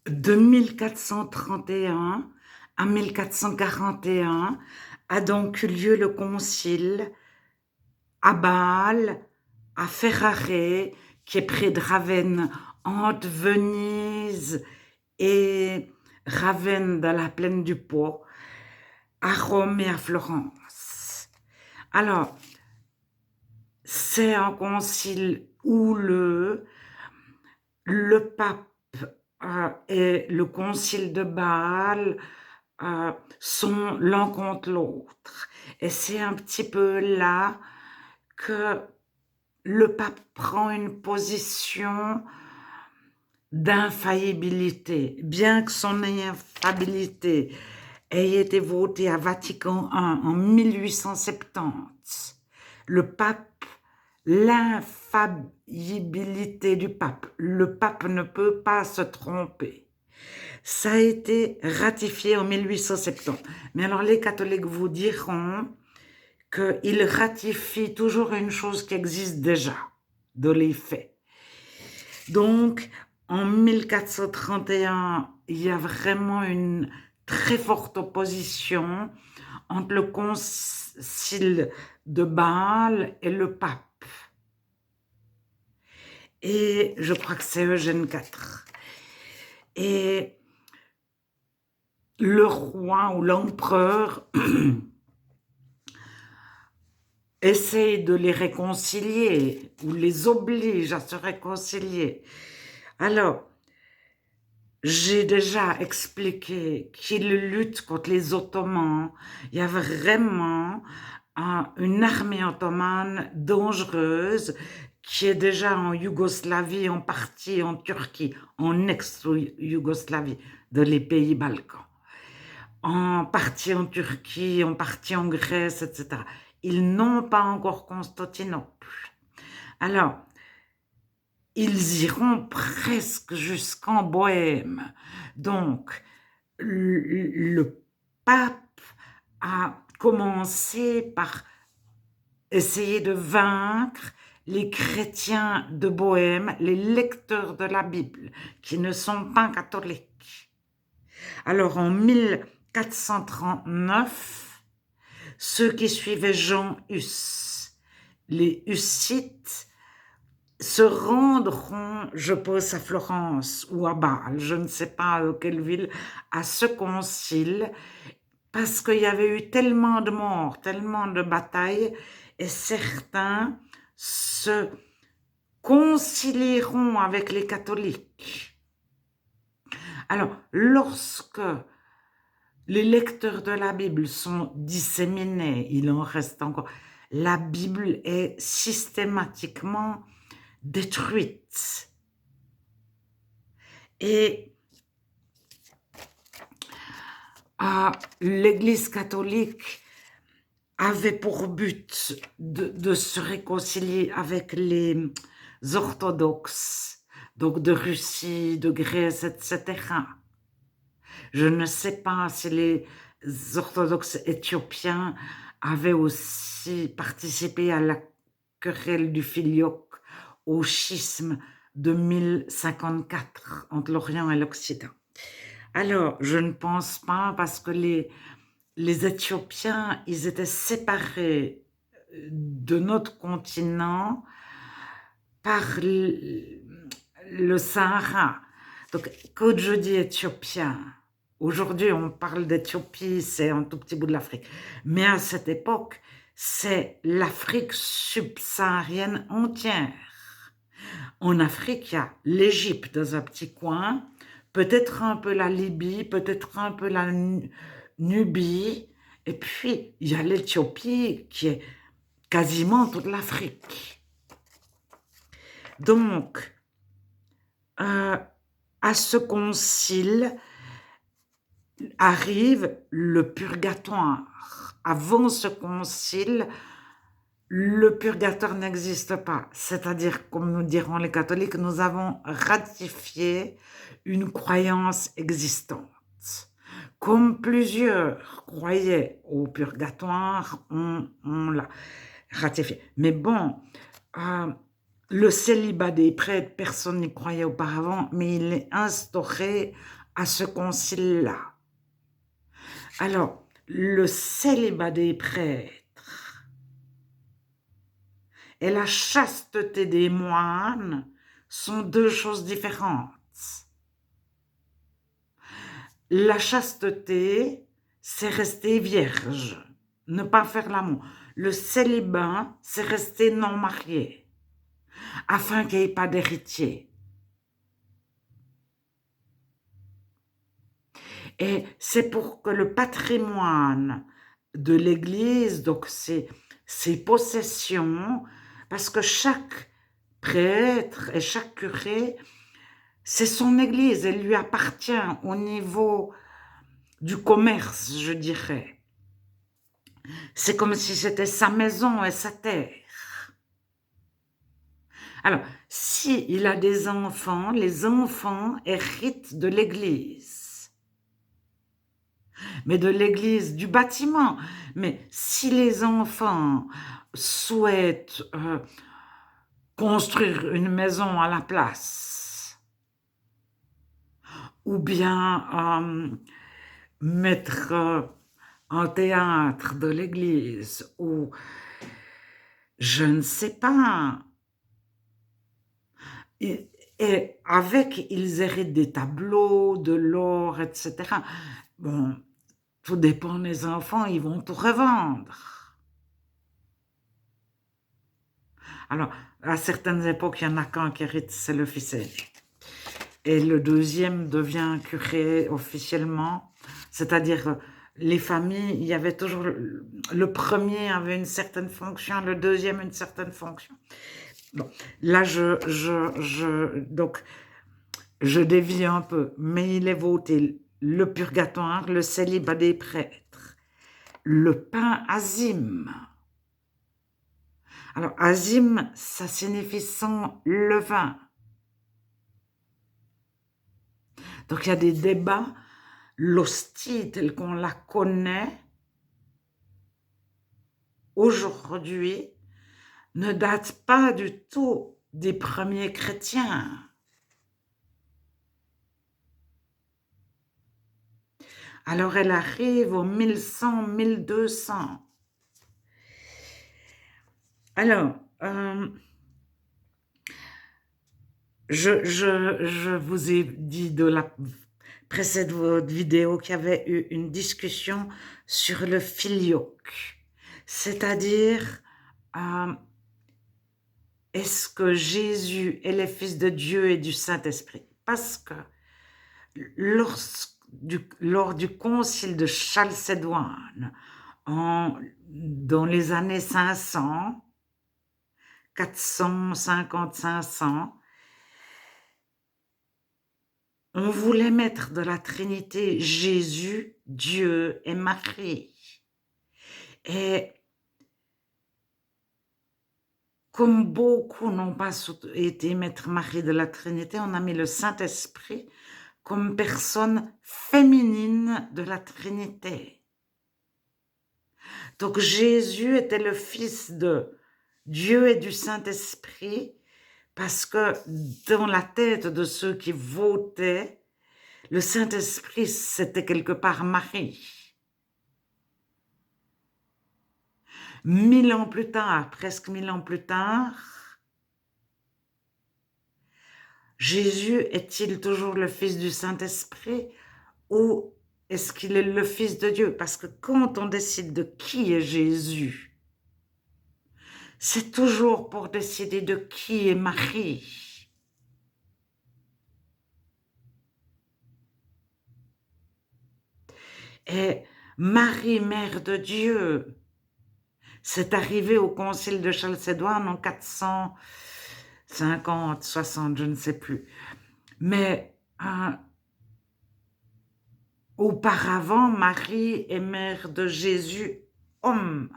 De 1431 à 1441 a donc eu lieu le concile à Bâle, à Ferrare, qui est près de Ravenne, entre Venise et Ravenne dans la plaine du Pô, à Rome et à Florence. Alors, c'est un concile où le pape et le concile de Bâle sont l'un contre l'autre. Et c'est un petit peu là que le pape prend une position d'infaillibilité, bien que son infaillibilité ait été votée à Vatican I en 1870. Le pape, l'infaillibilité du pape, le pape ne peut pas se tromper. Ça a été ratifié en 1870. Mais alors les catholiques vous diront qu'ils ratifient toujours une chose qui existe déjà, dans les faits. Donc, en 1431, il y a vraiment une très forte opposition entre le concile de Bâle et le pape. Et je crois que c'est Eugène IV. Et le roi ou l'empereur essaye de les réconcilier ou les oblige à se réconcilier. Alors, j'ai déjà expliqué qu'il lutte contre les Ottomans. Il y a vraiment une armée ottomane dangereuse qui est déjà en Yougoslavie, en partie en Turquie, en ex-Yougoslavie, de les pays Balkans, en partie en Turquie, en partie en Grèce, etc. Ils n'ont pas encore Constantinople. Alors, ils iront presque jusqu'en Bohême. Donc, le pape a commencé par essayer de vaincre les chrétiens de Bohême, les lecteurs de la Bible, qui ne sont pas catholiques. Alors, en 1439, ceux qui suivaient Jean Hus, les Hussites, se rendront, je pense, à Florence ou à Bâle, je ne sais pas quelle ville, à ce concile, parce qu'il y avait eu tellement de morts, tellement de batailles, et certains se concilieront avec les catholiques. Alors, lorsque les lecteurs de la Bible sont disséminés, il en reste encore, la Bible est systématiquement détruite. Et l'Église catholique avait pour but de se réconcilier avec les orthodoxes, donc de Russie, de Grèce, etc. Je ne sais pas si les orthodoxes éthiopiens avaient aussi participé à la querelle du Filioque au schisme de 1054 entre l'Orient et l'Occident. Alors, je ne pense pas parce que les Éthiopiens, ils étaient séparés de notre continent par le Sahara. Donc, quand je dis éthiopien, aujourd'hui on parle d'Éthiopie, c'est un tout petit bout de l'Afrique. Mais à cette époque, c'est l'Afrique subsaharienne entière. En Afrique, il y a l'Égypte dans un petit coin, peut-être un peu la Libye, peut-être un peu la Nubie, et puis il y a l'Éthiopie qui est quasiment toute l'Afrique. Donc, à ce concile arrive le purgatoire. Avant ce concile, le purgatoire n'existe pas. C'est-à-dire, comme nous diront les catholiques, nous avons ratifié une croyance existante. Comme plusieurs croyaient au purgatoire, on l'a ratifié. Mais bon, le célibat des prêtres, personne n'y croyait auparavant, mais il est instauré à ce concile-là. Alors, le célibat des prêtres et la chasteté des moines sont deux choses différentes. La chasteté, c'est rester vierge, ne pas faire l'amour. Le célibat, c'est rester non marié, afin qu'il n'y ait pas d'héritier. Et c'est pour que le patrimoine de l'Église, donc ses possessions, parce que chaque prêtre et chaque curé, c'est son Église, elle lui appartient au niveau du commerce, je dirais. C'est comme si c'était sa maison et sa terre. Alors, s'il a des enfants, les enfants héritent de l'Église. Mais de l'église, du bâtiment. Mais si les enfants souhaitent construire une maison à la place, ou bien mettre un théâtre de l'église, ou je ne sais pas, et avec, ils héritent des tableaux, de l'or, etc. Bon, tout dépend des enfants, ils vont tout revendre. Alors, à certaines époques, il y en a qu'un qui hérite, c'est le fils aîné. Et le deuxième devient curé officiellement, c'est-à-dire les familles, il y avait toujours, le premier avait une certaine fonction, le deuxième une certaine fonction. Bon, là, donc, je dévie un peu, mais il est voté le purgatoire, le célibat des prêtres, le pain azim. Alors, azim, ça signifie sans levain. Donc, il y a des débats. L'hostie, telle qu'on la connaît, aujourd'hui, ne date pas du tout des premiers chrétiens. Alors, elle arrive au 1100, 1200. Alors, je vous ai dit de la précédente vidéo qu'il y avait eu une discussion sur le filioque, c'est-à-dire est-ce que Jésus est le Fils de Dieu et du Saint-Esprit? Parce que lors du concile de Chalcédoine, dans les années 500, 450, 500, on voulait mettre de la Trinité Jésus, Dieu et Marie. Et comme beaucoup n'ont pas été mettre Marie de la Trinité, on a mis le Saint-Esprit comme personne féminine de la Trinité. Donc Jésus était le Fils de Dieu et du Saint-Esprit parce que dans la tête de ceux qui votaient, le Saint-Esprit, c'était quelque part Marie. 1000 ans plus tard, presque 1000 ans plus tard, Jésus est-il toujours le Fils du Saint-Esprit ou est-ce qu'il est le Fils de Dieu? Parce que quand on décide de qui est Jésus, c'est toujours pour décider de qui est Marie. Et Marie, Mère de Dieu, c'est arrivé au concile de Chalcédoine en 450, 60, je ne sais plus. Mais auparavant, Marie est mère de Jésus, homme.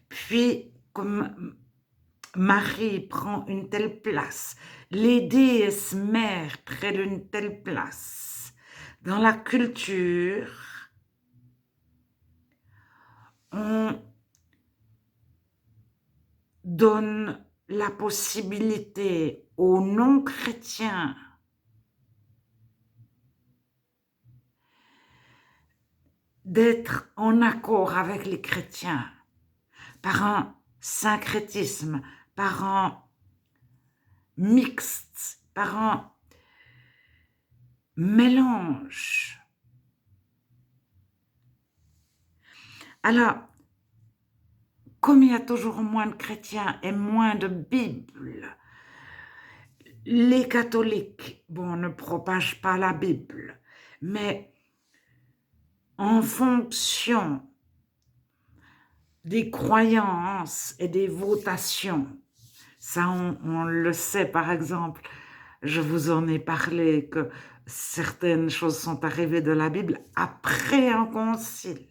Puis, comme Marie prend une telle place, les déesses mères prennent une telle place dans la culture, donne la possibilité aux non-chrétiens d'être en accord avec les chrétiens par un syncrétisme, par un mixte, par un mélange. Alors, comme il y a toujours moins de chrétiens et moins de Bible, les catholiques, bon, ne propagent pas la Bible, mais en fonction des croyances et des votations, ça on le sait par exemple, je vous en ai parlé, que certaines choses sont arrivées de la Bible après un concile.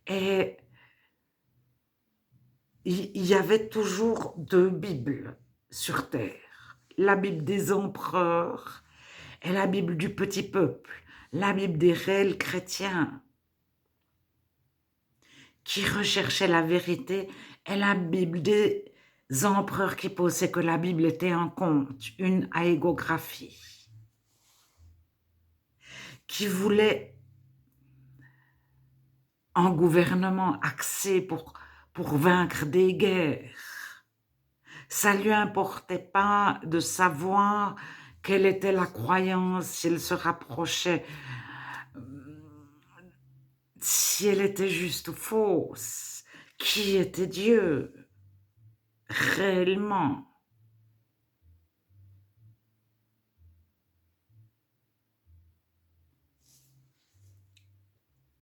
Et il y avait toujours deux Bibles sur terre. La Bible des empereurs et la Bible du petit peuple. La Bible des réels chrétiens qui recherchaient la vérité et la Bible des empereurs qui pensaient que la Bible était un conte, une hagiographie, qui voulaient un gouvernement axé pour vaincre des guerres. Ça ne lui importait pas de savoir quelle était la croyance, s'il se rapprochait, si elle était juste ou fausse, qui était Dieu réellement.